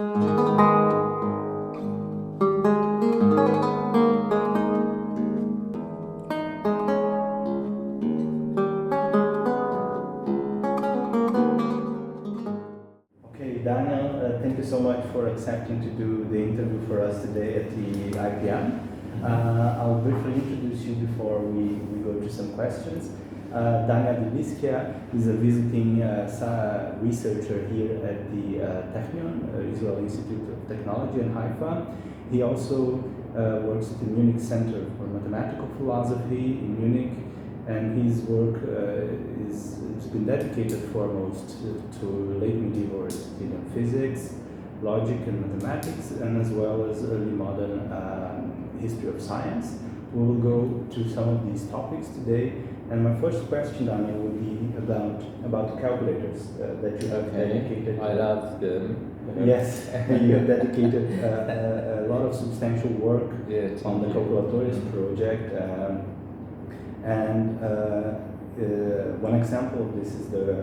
Okay, Daniel, thank you so much for accepting to do the interview for us today at the IPM. I'll briefly introduce you before we go to some questions. Daniel Liscia is a visiting researcher here at the Technion, Israel Institute of Technology in Haifa. He also works at the Munich Center for Mathematical Philosophy in Munich, and his work has been dedicated foremost to late medieval Aristotelian physics, logic and mathematics, and as well as early modern history of science. We will go to some of these topics today, and my first question, Daniel, would be about calculators that you have dedicated. I love them. Yes, you have dedicated a lot of substantial work on the Calculatores project. One example of this is the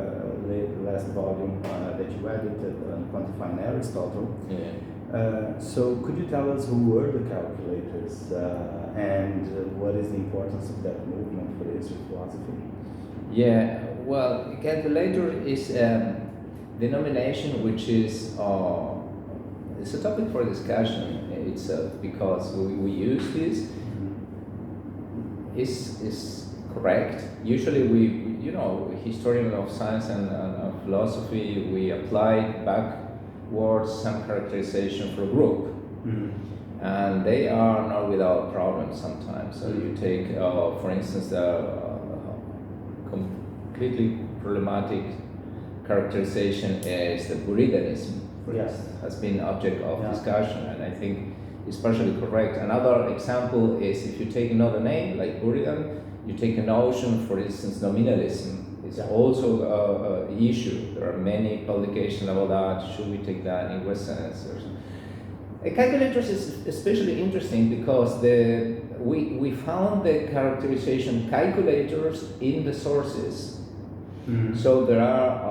last volume that you edited on quantifying Aristotle. So could you tell us who were the calculators and what is the importance of that movement for the history of philosophy? Yeah, well, calculator is a denomination which is it's a topic for discussion itself, because we use this. Is correct. Usually historian of science and of philosophy, we apply backwards some characterization for a group. And they are not without problems sometimes. So you take, for instance, a completely problematic characterization is the Buridanism, has been object of discussion, and I think is partially correct. Another example is if you take another name like Buridan, you take a notion, for instance, nominalism. It's also an issue. There are many publications about that. Should we take that in Western answers? Calculators is especially interesting because we found the characterization calculators in the sources. So there are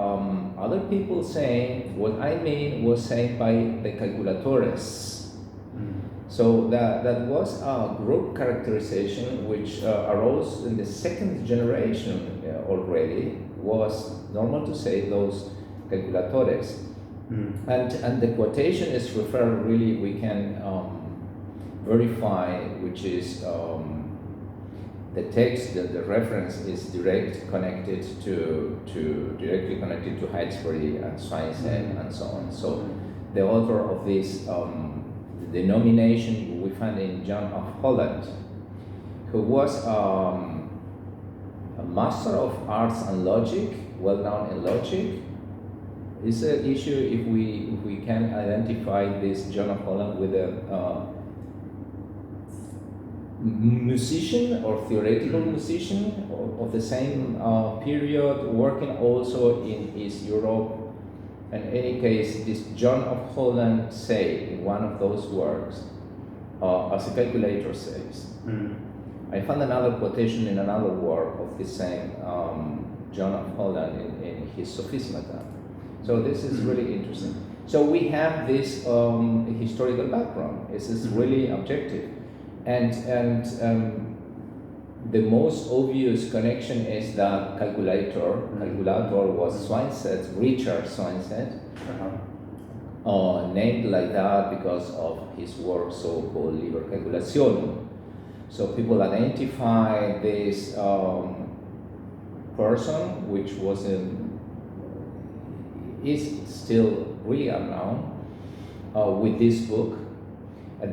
other people saying what I mean was said by the calculatores. So that was a group characterization which arose in the second generation already. Was normal to say those calculatores. And the quotation is referred, really we can verify, which is the text, the reference is directly connected to Heytesbury and Swinson and so on. So the author of this denomination we find in John of Holland, who was a master of arts and logic, well known in logic. It's an issue if we can identify this John of Holland with a musician or theoretical musician of the same period, working also in East Europe. In any case, this John of Holland say in one of those works, as a calculator says. I found another quotation in another work of the same John of Holland in his Sophismata. So this is really interesting. So we have this historical background. This is really objective, and the most obvious connection is that calculator was Swinset, Richard Swinset, named like that because of his work so-called Liber Calculationum. So people identify this person, which was is still really unknown, with this book.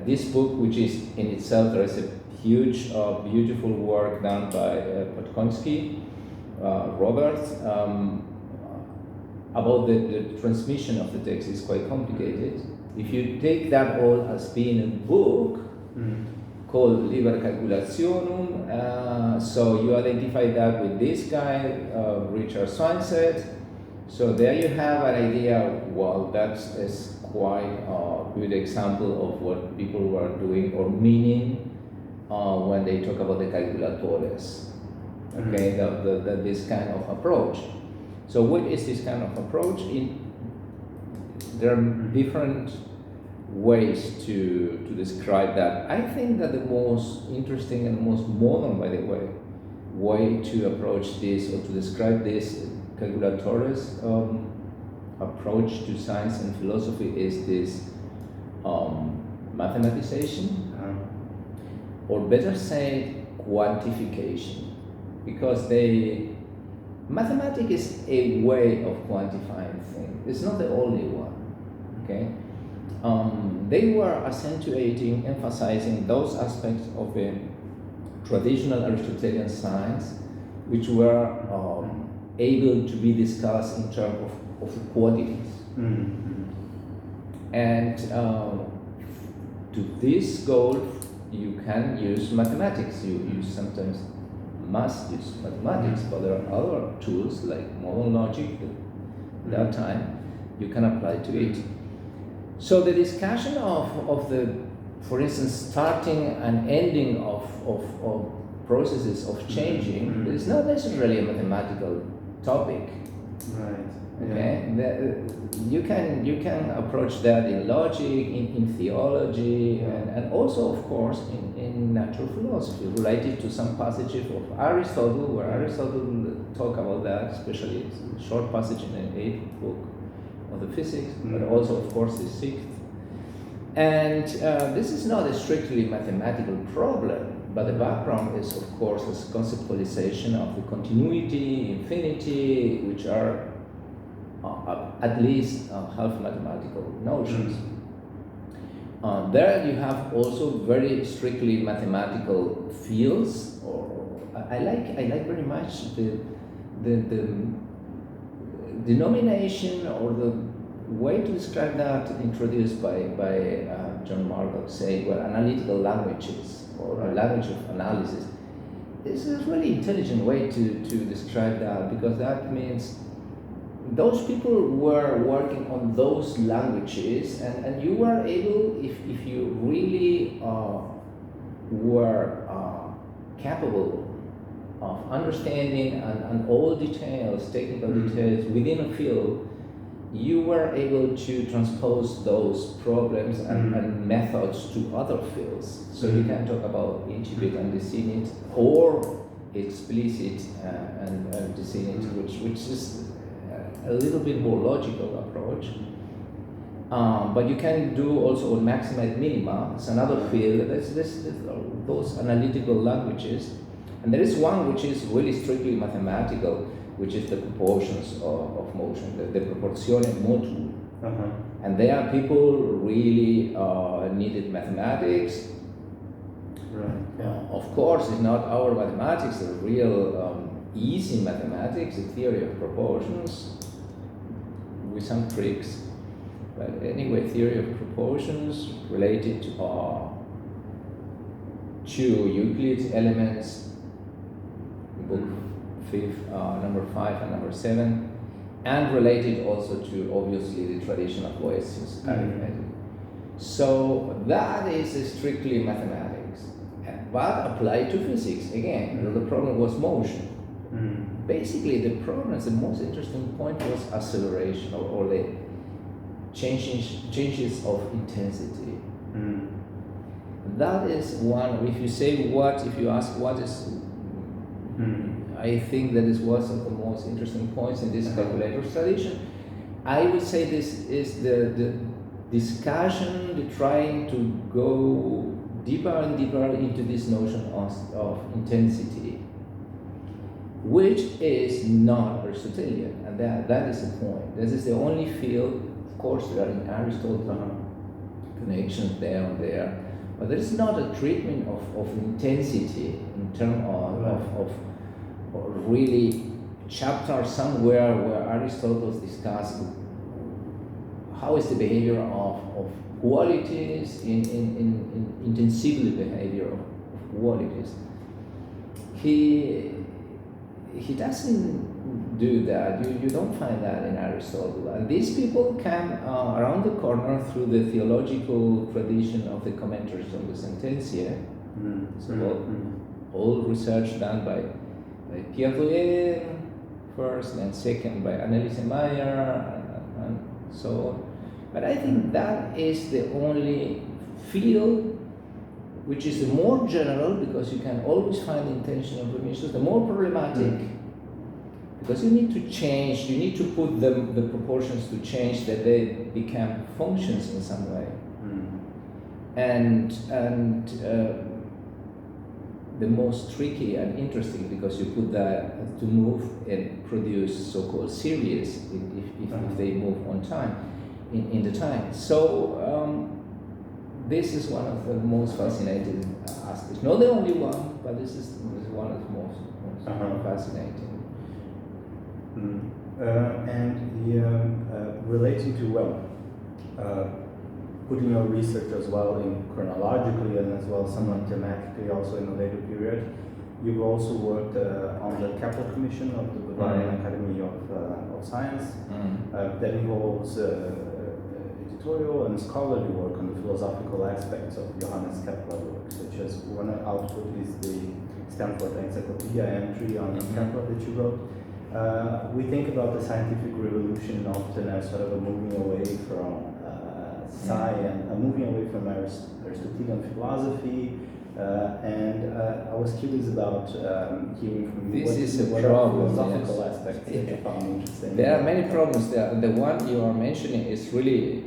This book, which is in itself, there is a huge, beautiful work done by Podkonski, Robert, about the transmission of the text. Is quite complicated. If you take that all as being a book called Liber Calculationum, so you identify that with this guy, Richard Swinset. So there you have an idea. Well, that is quite a good example of what people were doing or meaning when they talk about the calculatores. Okay, this kind of approach. So what is this kind of approach? there are different ways to describe that. I think that the most interesting and most modern, by the way to approach this or to describe this calculator's approach to science and philosophy is this mathematization, or better said, quantification, because mathematics is a way of quantifying things. It's not the only one. Okay, they were accentuating, emphasizing those aspects of a traditional Aristotelian science which were able to be discussed in terms of quantities. And to this goal, you can use mathematics. You sometimes must use mathematics, but there are other tools like modern logic that time you can apply to it. So the discussion of the, for instance, starting and ending of processes of changing is not necessarily a mathematical topic. Right. Okay, you can approach that in logic, in theology, and also, of course, in natural philosophy, related to some passages of Aristotle, where Aristotle talk about that, especially it's a short passage in the 8th book of the Physics, but also, of course, the 6th. And this is not a strictly mathematical problem, but the background is, of course, this conceptualization of the continuity, infinity, which are at least half mathematical notions. There you have also very strictly mathematical fields, or I like very much the denomination or the way to describe that introduced by John Margot, say, well, analytical languages or a language of analysis. This is a really intelligent way to describe that, because that means those people were working on those languages, and you were able, if you really were capable of understanding and all details, technical details within a field, you were able to transpose those problems and methods to other fields. So you can talk about implicit and definite, or explicit and definite, which is a little bit more logical approach. But you can do also on maxima and minima. It's another field. Those analytical languages. And there is one which is really strictly mathematical, which is the proportions of motion, the proporzione motu. And there people really needed mathematics. Right. Of course, it's not our mathematics, the real easy mathematics, the theory of proportions, with some tricks. But anyway, theory of proportions related to Euclid's elements, book 5, number 5 and number 7, and related also to, obviously, the tradition of Boethius arithmetic. So that is strictly mathematics, but applied to physics. Again, the problem was motion. Basically, the most interesting point was acceleration, or the changes of intensity. That is one. If you ask what is, I think that is one of the most interesting points in this calculator tradition. I would say this is the discussion, the trying to go deeper and deeper into this notion of intensity, which is not Aristotelian, and that is the point. This is the only field. Of course, there are in Aristotle connections there and there, but there is not a treatment of intensity in terms of really chapter somewhere where Aristotle discussed how is the behavior of qualities in intensively behavior of qualities. He doesn't do that. You don't find that in Aristotle. And these people come around the corner through the theological tradition of the commentaries on the Sententia. All research done by Pierre first, and second by Anneliese Meyer, and so on. But I think that is the only field which is the more general, because you can always find intentional permissions, the more problematic. Because you need to change, you need to put the proportions to change that they become functions in some way. And the most tricky and interesting, because you put that to move and produce so-called series if they move on time, in the time. So this is one of the most fascinating aspects. Not the only one, but this is one of the most fascinating. And relating to putting your research as well in chronologically and as well somewhat thematically also in a later period, you've also worked on the Kepler Commission of the Bavarian Academy of Science that involves editorial and scholarly work on the philosophical aspects of Johannes Kepler work, such as one output is the Stanford Encyclopedia entry on Kepler that you wrote. We think about the scientific revolution often as sort of a moving away from science, moving away from Aristotelian philosophy, and I was curious about hearing from you. This is a problem. Philosophical aspects that you found interesting. There are many problems there. The one you are mentioning is really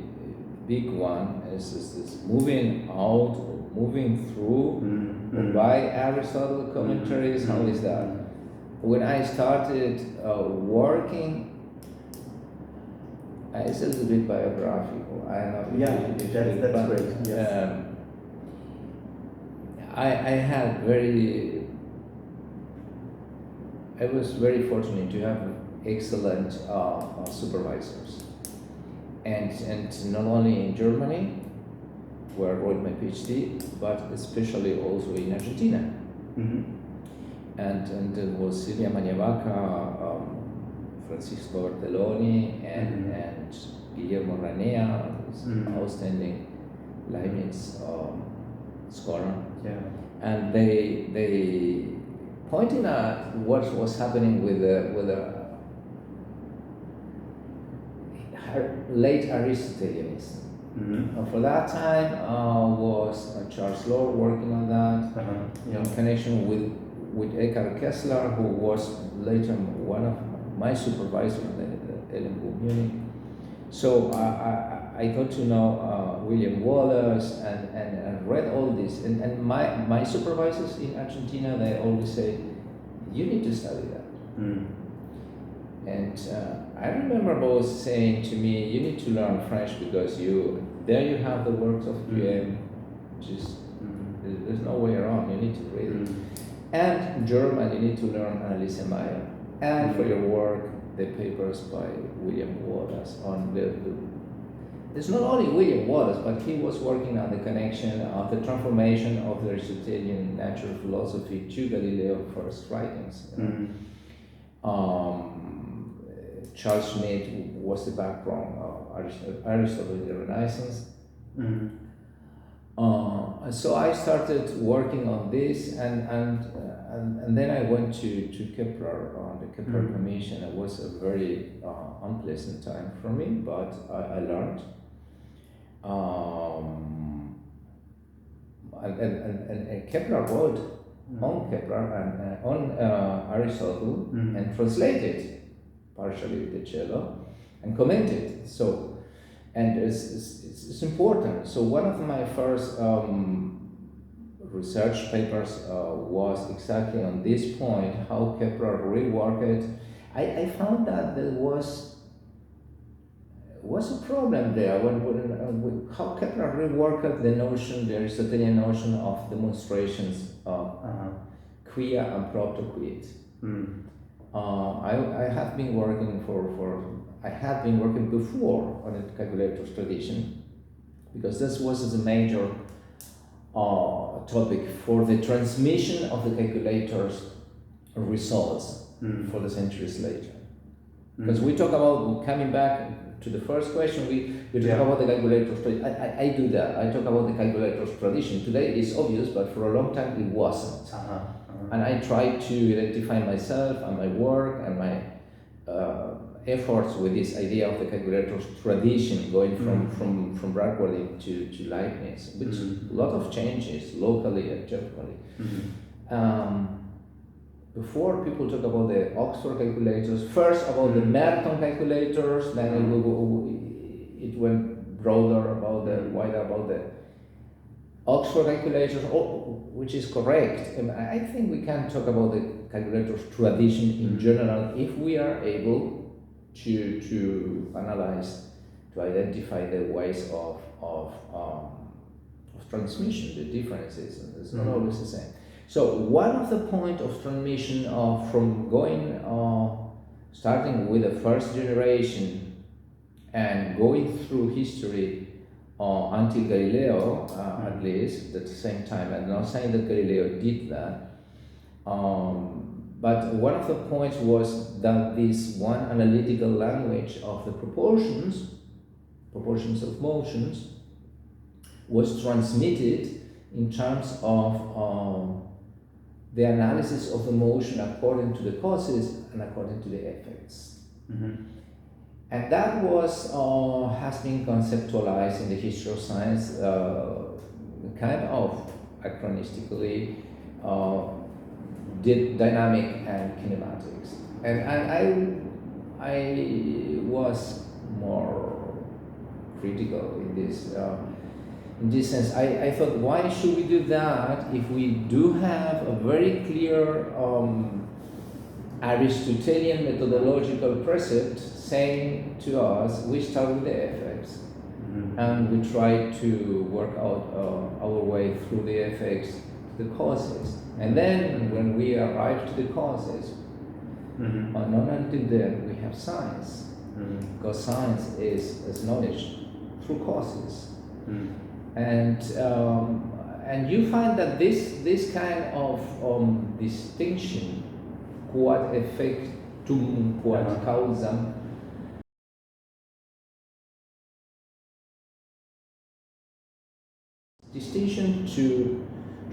big one. Is this moving out, or moving through by Aristotle commentaries? How is that? When I started working, it's a little bit biographical. I don't know. That's great. Yes. I was very fortunate to have excellent supervisors, and not only in Germany, where I wrote my PhD, but especially also in Argentina. And it was Silvia Maniavaca, Francisco Bertelloni, and Guillermo Ranea, outstanding Leibniz scholar. Yeah. And they pointed out what was happening with the late Aristotelianism. For that time was Charles Lohr working on that in connection with Eckhard Kessler, who was later one of my supervisors at the LMU Munich. So I got to know William Wallace and read all this. And my supervisors in Argentina, they always say, you need to study that. And I remember both saying to me, you need to learn French because there you have the works of Guillaume. There's no way around, you need to read it. And German, you need to learn Anneliese Meyer. And for your work, the papers by William Wallace on it's not only William Wallace, but he was working on the connection of the transformation of the Aristotelian natural philosophy to Galileo's first writings. Charles Schmidt was the background of Aristotle in the Renaissance. So I started working on this, and then I went to Kepler on the Kepler Commission. It was a very unpleasant time for me, but I learned. And Kepler wrote on Kepler and on Aristotle and translated partially the cello and commented. So, and it's important. So one of my first research papers was exactly on this point, how Kepler reworked it. I found that there was a problem there when how Kepler reworked the notion, the Aristotelian notion of demonstrations of quia and propter quid. I have been working I had been working before on the calculators tradition, because this was the major topic for the transmission of the calculators results for the centuries later. Because we talk about, coming back to the first question, we talk about the calculators tradition. I do that. I talk about the calculators tradition. Today it's obvious, but for a long time it wasn't. And I tried to identify myself and my work and my efforts with this idea of the calculator's tradition going from Rockwell to Leibniz, which a lot of changes locally and generally. Before people talk about the Oxford calculators, first about the Merton calculators, then it went broader about wider about the Oxford calculators, which is correct. And I think we can talk about the calculator's tradition in general if we are able to analyze, to identify the ways of transmission, the differences, and it's not always the same. So one of the points of transmission from going, starting with the first generation and going through history until Galileo, at least at the same time. I'm not saying that Galileo did that, but one of the points was that this one analytical language of the proportions of motions, was transmitted in terms of the analysis of the motion according to the causes and according to the effects. And that was has been conceptualized in the history of science kind of anachronistically, dynamic and kinematics. And I was more critical in this sense. I thought, why should we do that if we do have a very clear Aristotelian methodological precept saying to us, we start with the effects and we try to work out our way through the effects to the causes. And then when we arrive to the causes, not until then we have science, because science is knowledge through causes. And you find that this kind of distinction, quod effectum, quod causam, distinction to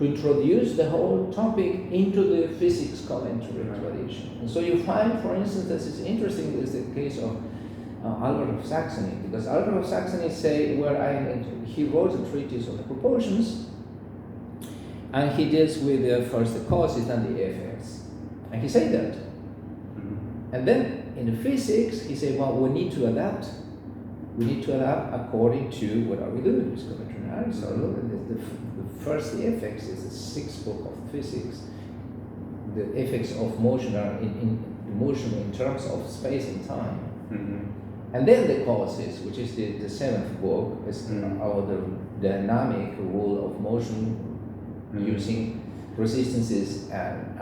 introduce the whole topic into the physics commentary tradition. And so you find, for instance, this is interesting, is the case of Albert of Saxony, because Albert of Saxony he wrote a treatise on the proportions, and he deals with first the causes and the effects, and he said that. And then in the physics, he said, well, we need to adapt. We need to adapt according to what are we doing with commentary on Aristotle. The first, the effects, is the sixth book of physics. The effects of motion are in motion in terms of space and time. And then the causes, which is the seventh book, is about the dynamic rule of motion using resistances and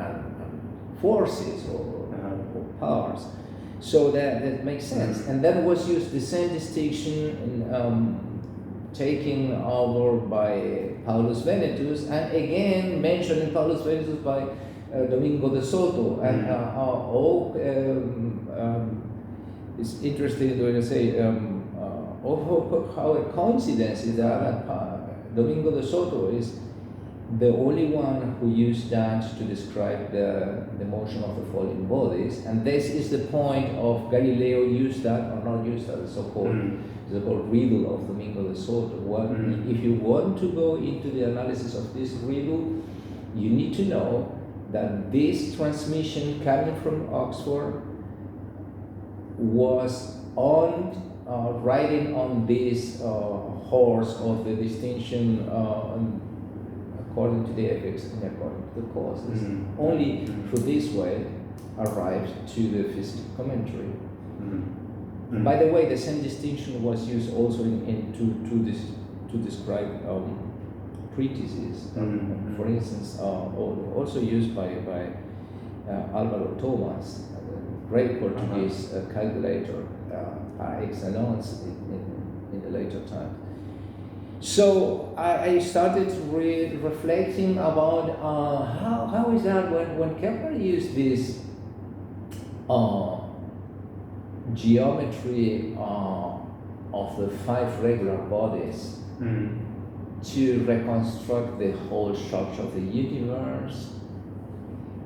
forces or powers. So that makes sense. And then was used the same distinction taken over by Paulus Venetus, and again mentioned in Paulus Venetus by Domingo de Soto. And it's interesting to say how a coincidence is that Domingo de Soto is the only one who used that to describe the motion of the falling bodies, and this is the point of Galileo used that or not used that, the so-called riddle of Domingo de Soto. If you want to go into the analysis of this riddle, you need to know that this transmission coming from Oxford was riding on this horse of the distinction according to the effects and according to the causes. Only through this way arrived to the physical commentary. By the way, the same distinction was used also to describe treatises. For instance, also used by Álvaro Tomás, a great Portuguese calculator par excellence in the later times. So I started reflecting about how is that when Kepler used this geometry of the five regular bodies to reconstruct the whole structure of the universe.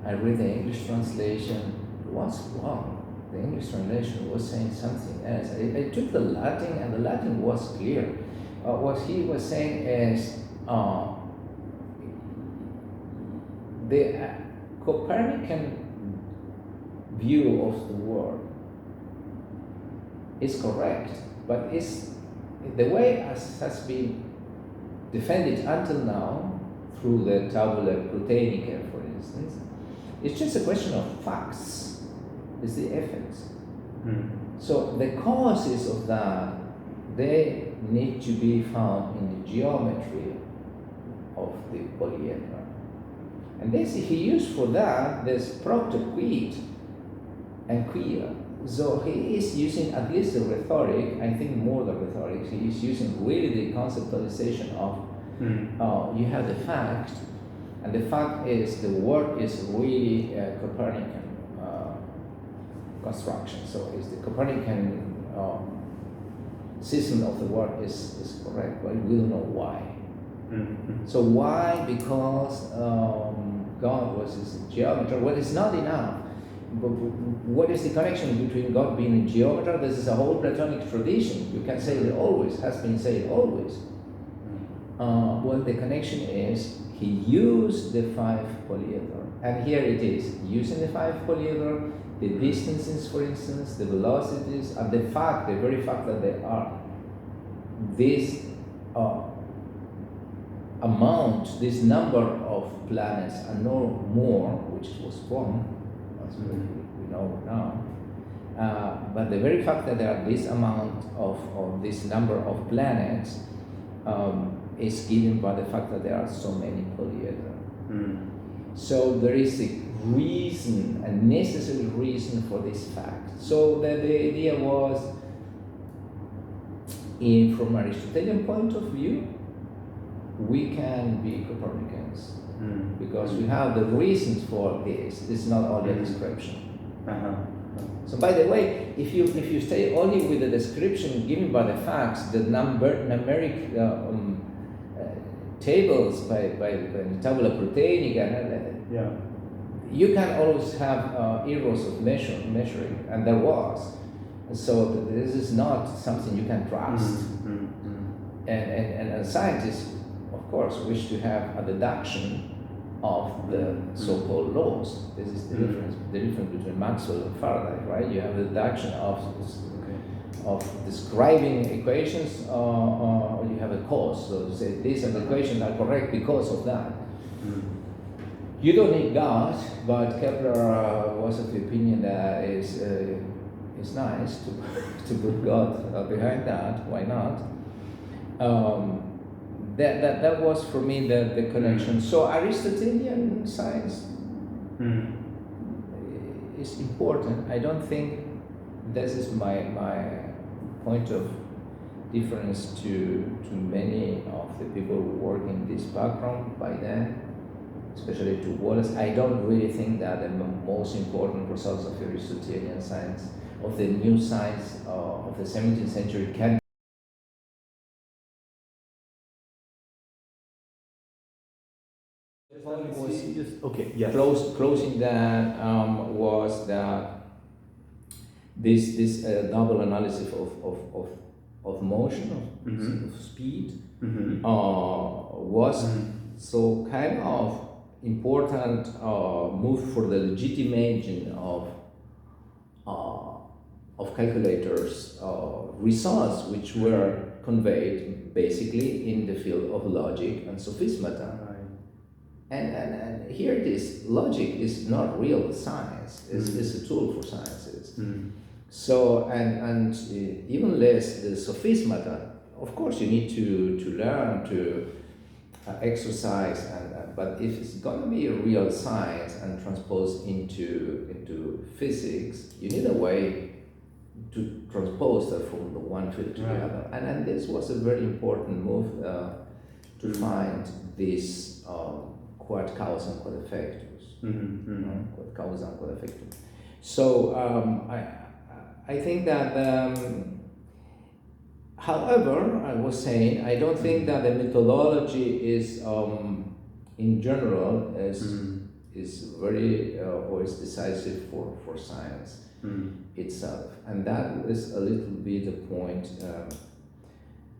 I read the English translation. What's wrong? the English translation was saying something else. I took the Latin, and the Latin was clear. What he was saying is the Copernican view of the world is correct, but it's the way as has been defended until now through the Tabula Plutonica, for instance, it's just a question of facts. It's the effects. So the causes of that, they need to be found in the geometry of the polyhedra. And this, he used for that this proctor quid and quia. So he is using at least the rhetoric, I think more than rhetoric, he is using really the conceptualization of you have the fact, and the fact is the work is really Copernican construction. So it's the Copernican system of the work is correct, but we don't know why. So why? Because God was a geometer. Well, it's not enough. But what is the connection between God being a geometer? This is a whole Platonic tradition. You can say it always, has been said always. Well, the connection is he used the 5 polyhedra. And here it is, using the 5 polyhedra, the distances, for instance, the velocities, and the very fact that there are this amount, this number of planets and no more, which was 1, as we know now. But the very fact that there are this amount of this number of planets is given by the fact that there are so many polyhedra. So there is a reason, a necessary reason for this fact. So the idea was, from Aristotelian point of view, we can be Copernicans because we have the reasons for this. It's not only a description. So by the way, if you stay only with the description given by the facts, the numeric tables by the Tabula Plutonica, you can always have errors of measuring, and there was. So this is not something you can trust. And scientists, of course, wish to have a deduction of the so-called laws. This is the difference between Maxwell and Faraday, right? You have the deduction of describing equations, or you have a cause. So you say these equations are correct because of that. You don't need God, but Kepler was of the opinion that it's nice to put God behind that. Why not? That was for me the connection. So Aristotelian science is important. I don't think this is my point of difference to many of the people who work in this background by then, especially to Wallace. I don't really think that the most important results of Aristotelian science, of the new science of the 17th century, can Closing that was that this double analysis of motion, of speed, was so kind of important move for the legitimation of calculators results, which were conveyed basically in the field of logic and sophismata. And here it is, logic is not real science, it's a tool for sciences. So, and even less the sophismata, of course you need to learn to exercise, but if it's going to be a real science and transposed into physics, you need a way to transpose that from the one field to the other. And this was a very important move to find this quod causa and quod effectus. Quod causa and quod effectum. So I think that, however, I was saying, I don't think that the methodology is, in general, is very or is decisive for science. itself. And that is a little bit the point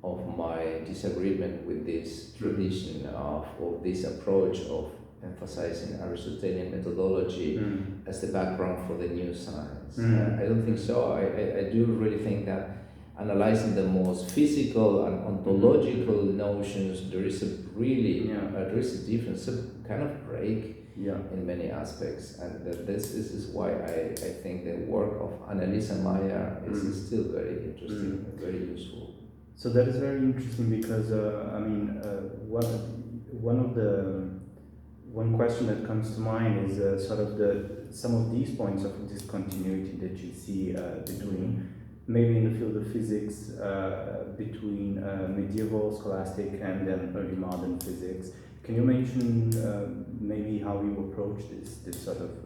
of my disagreement with this tradition of this approach of emphasizing Aristotelian methodology as the background for the new science. I don't think so. I do really think that analyzing the most physical and ontological notions, there is a really there is a difference, some kind of break in many aspects, and this is why I think the work of Annalisa Meyer is still very interesting and very useful. So that is very interesting because one question that comes to mind is sort of some of these points of discontinuity that you see between maybe in the field of physics between medieval scholastic and then early modern physics. Can you mention maybe how you approach this sort of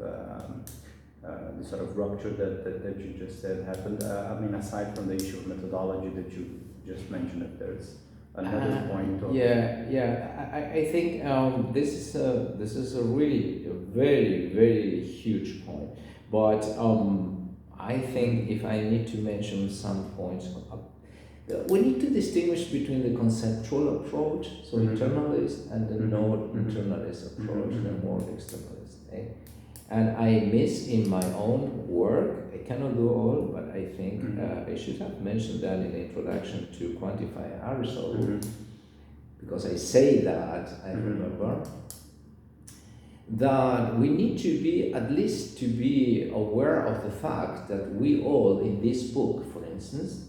rupture that you just said happened? Aside from the issue of methodology that you just mentioned, if there's another point. I think this is a really very, very huge point. But I think if I need to mention some points, we need to distinguish between the conceptual approach, so internalist, and the non-internalist approach, the more externalist. And I miss in my own work, I cannot do all, but I think I should have mentioned that in the introduction to Quantifying Aristotle, because I say that, I remember, that we need to be, at least to be aware of the fact that we all, in this book, for instance,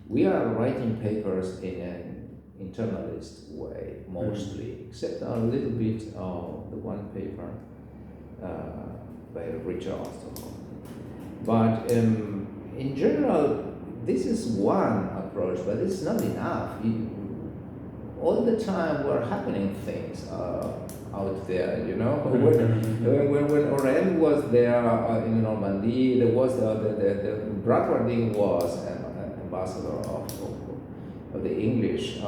we are writing papers in an internalist way, mostly, except a little bit of the one paper by Richard Osterholm. But in general, this is one approach, but it's not enough. All the time were happening things out there, you know. When Oren was there in Normandy, there was the Bradwardine was an ambassador of the English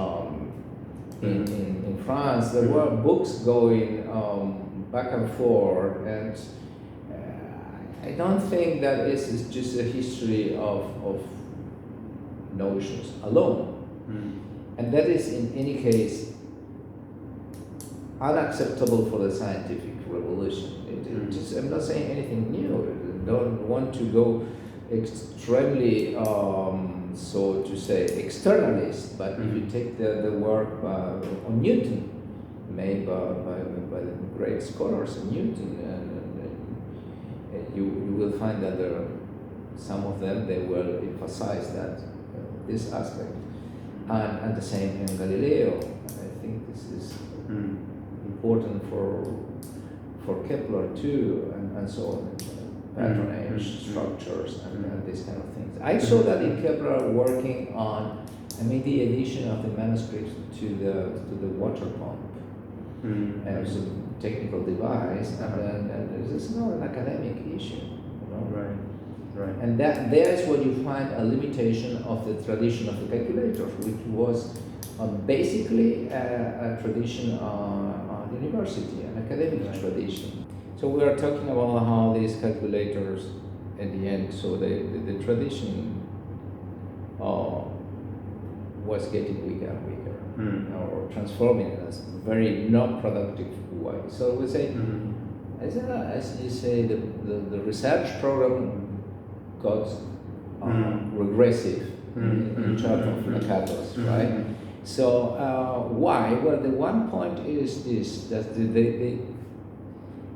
in France. There were books going back and forth, and I don't think that this is just a history of notions alone. And that is, in any case, unacceptable for the scientific revolution. I'm not saying anything new. I don't want to go extremely, so to say, externalist, but if you take the work on Newton, made by the great scholars of Newton, and you will find that some of them, they will emphasize that this aspect. And the same in Galileo. I think this is important for Kepler too, and so on. Patronage structures and these kind of things. I saw that in Kepler working on, I made the addition of the manuscript to the water pump. And it was a technical device, and this is not an academic issue. You know? Right. And there's where you find a limitation of the tradition of the calculators, which was basically a tradition on university, an academic tradition. So we are talking about how these calculators, at the end, so the tradition was getting weaker and weaker, or transforming in a very not productive way. So we say, as you say, the research program got regressive in terms of Mercatus, right? So why? Well, the one point is this, that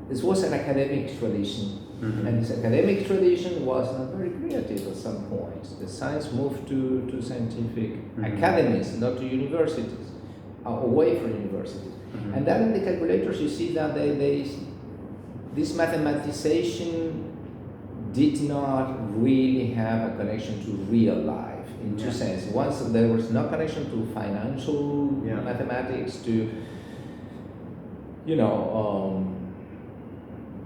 this was an academic tradition, and this academic tradition was not very creative at some point. The science moved to scientific academies, not to universities, away from universities. And then in the calculators you see that this mathematization did not really have a connection to real life in two senses. Once there was no connection to financial mathematics, to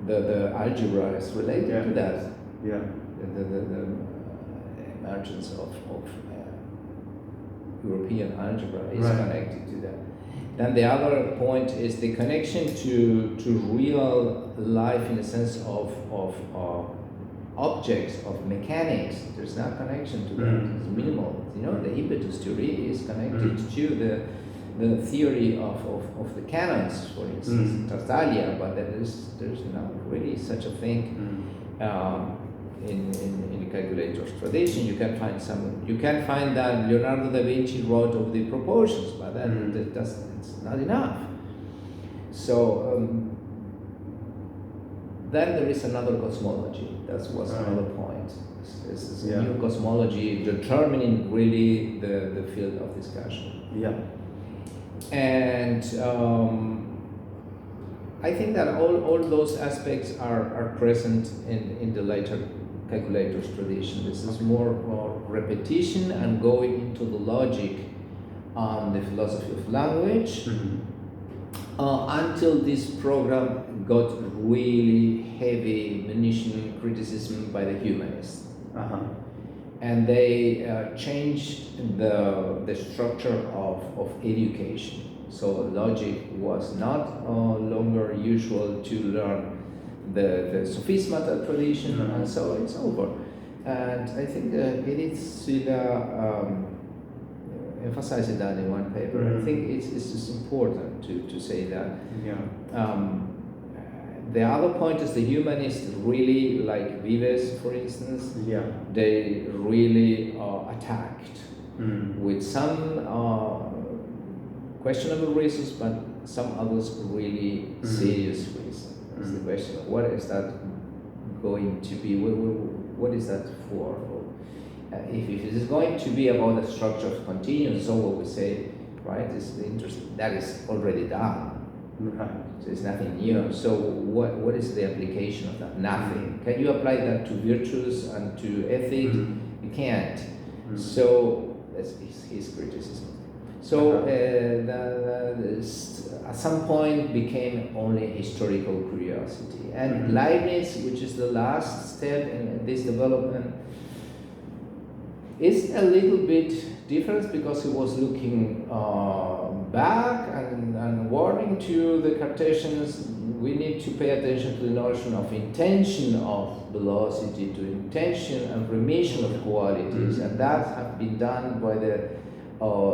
the algebra is related to that. The emergence of European algebra is connected to that. Then the other point is the connection to real life in the sense of objects of mechanics, there's no connection to that. It's minimal. You know, the impetus theory is connected to the theory of the canons, for instance, Tartaglia, but there's not really such a thing in the calculator's tradition. You can find that Leonardo da Vinci wrote of the proportions, but it's not enough. So then there is another cosmology. That was another point. This is a new cosmology determining really the field of discussion. Yeah. And I think that all those aspects are present in the later calculators tradition. This is more repetition and going into the logic on the philosophy of language until this program got really heavy munition criticism by the humanists. And they changed the structure of education. So logic was not longer usual to learn the sophismatal tradition, and so it's over. And I think Edith Sila emphasized that in one paper. I think it's just important to say that. The other point is the humanists really, like Vives, for instance, they really attacked with some questionable reasons, but some others really serious reasons. That's the question of what is that going to be, what is that for? If it is going to be about the structure of continuum, so what we say, right, is the interest that is already done. Right. So it's nothing new. So what is the application of that? Nothing. Can you apply that to virtues and to ethics? You can't. So that's his criticism. So at some point became only historical curiosity. And Leibniz, which is the last step in this development, is a little bit different because he was looking back and warning to the Cartesians, we need to pay attention to the notion of intention of velocity, to intention and remission of qualities, and that has been done by the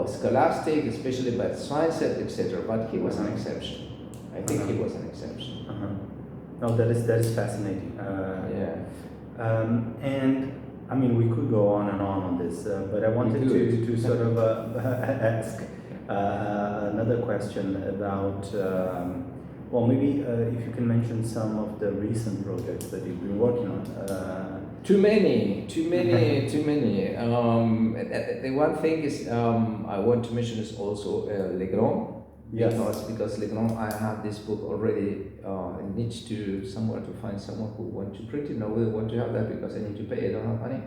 scholastic, especially by Schweitzer, etc. But he was an exception. I think he was an exception. No, that is fascinating. And I mean, we could go on and on this, but I wanted to sort of ask another question about, well, maybe if you can mention some of the recent projects that you've been working on. Too many. The one thing is I want to mention is also Legrand. Because Legrand, I have this book already. I need to somewhere to find someone who want to print it. No, we want to have that because I need to pay. I don't have money,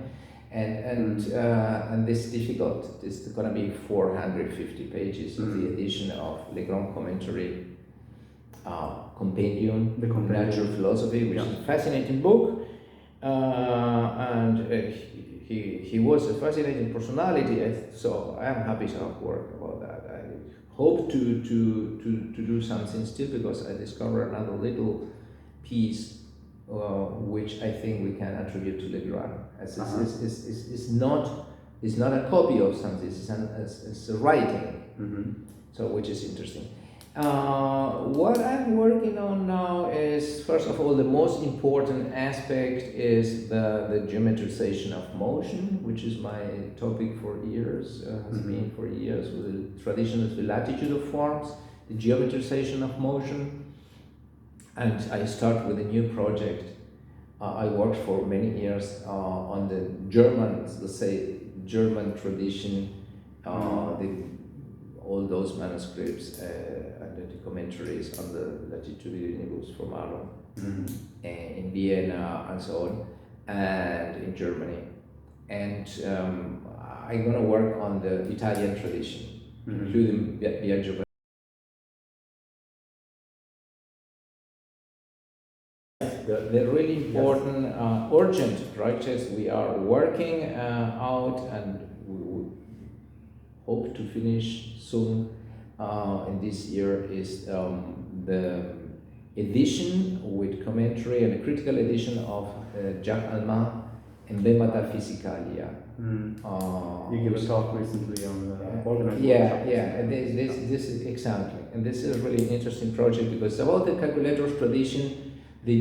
and this is difficult. It's going to be 450 pages of the edition of Legrand commentary, compendium, Natural Philosophy, which is a fascinating book, and he was a fascinating personality. So I am happy to have worked about that. Hope to do something still because I discovered another little piece which I think we can attribute to Legrand. It's not a copy of something. It's a writing. So which is interesting. What I'm working on now is, first of all, the most important aspect is the geometrization of motion, which is my topic for years, has been for years, with the tradition of the latitude of forms, the geometrization of motion. And I start with a new project. I worked for many years on the German, let's say, German tradition, all those manuscripts and the commentaries on the Latitudinibus Formarum in Vienna and so on, and in Germany. And I'm going to work on the Italian tradition, including Biagio. The really important, urgent projects we are working out, and we hope to finish soon in this year, is the edition with commentary and a critical edition of Jacques Alma, Emblemata Physicalia. You gave a talk recently on the organized and this is exactly, and this is really an interesting project because it's about the calculators tradition, the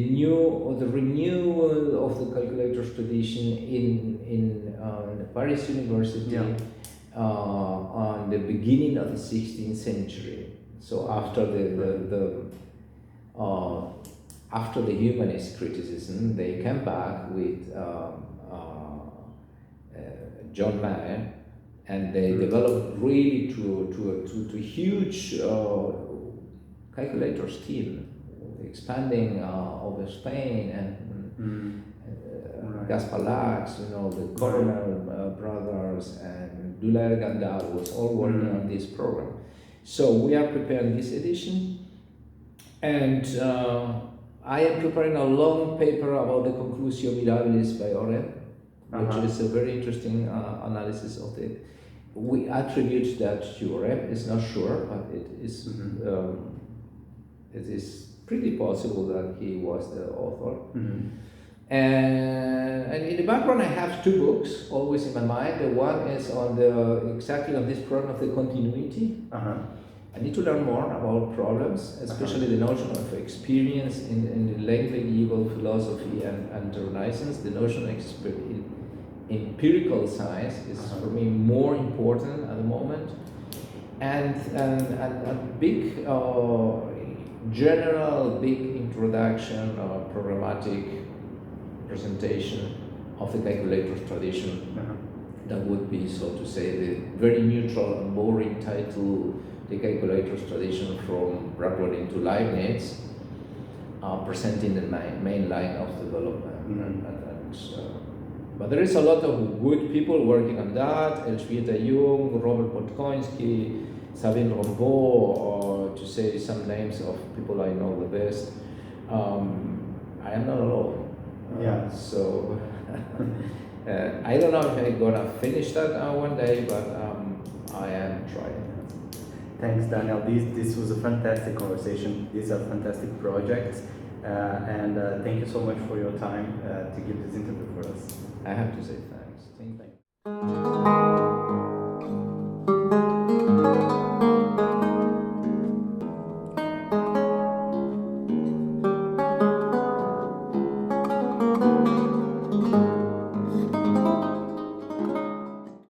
renewal of the calculators tradition in Paris University on the beginning of the 16th century. So after the humanist criticism, they came back with John Mayer, and they developed really to a huge calculator team, expanding over Spain and Gaspar Lax, the Coronel brothers, and Dulaire Gandal was all working on this program. So we are preparing this edition, and I am preparing a long paper about the Conclusio Mirabilis by Orem, which is a very interesting analysis of it. We attribute that to Orem. It's not sure, but it is pretty possible that he was the author. And in the background, I have two books always in my mind. The one is on exactly on this problem of the continuity. I need to learn more about problems, especially the notion of experience in the late medieval philosophy and the Renaissance. The notion of empirical science is for me more important at the moment, and a big general introduction or programmatic presentation of the calculators tradition. That would be, so to say, the very neutral and boring title, the calculators tradition from Bracklodding to Leibniz, presenting the main line of development. But there is a lot of good people working on that: Elżbieta Jung, Robert Podkoński, Sabine Rombaud, to say some names of people I know the best. I am not alone. So I don't know if I'm gonna finish that one day, but I am trying. Thanks, Daniel. This was a fantastic conversation. These are fantastic projects, and thank you so much for your time to give this interview for us. I have to say thanks. Thank you.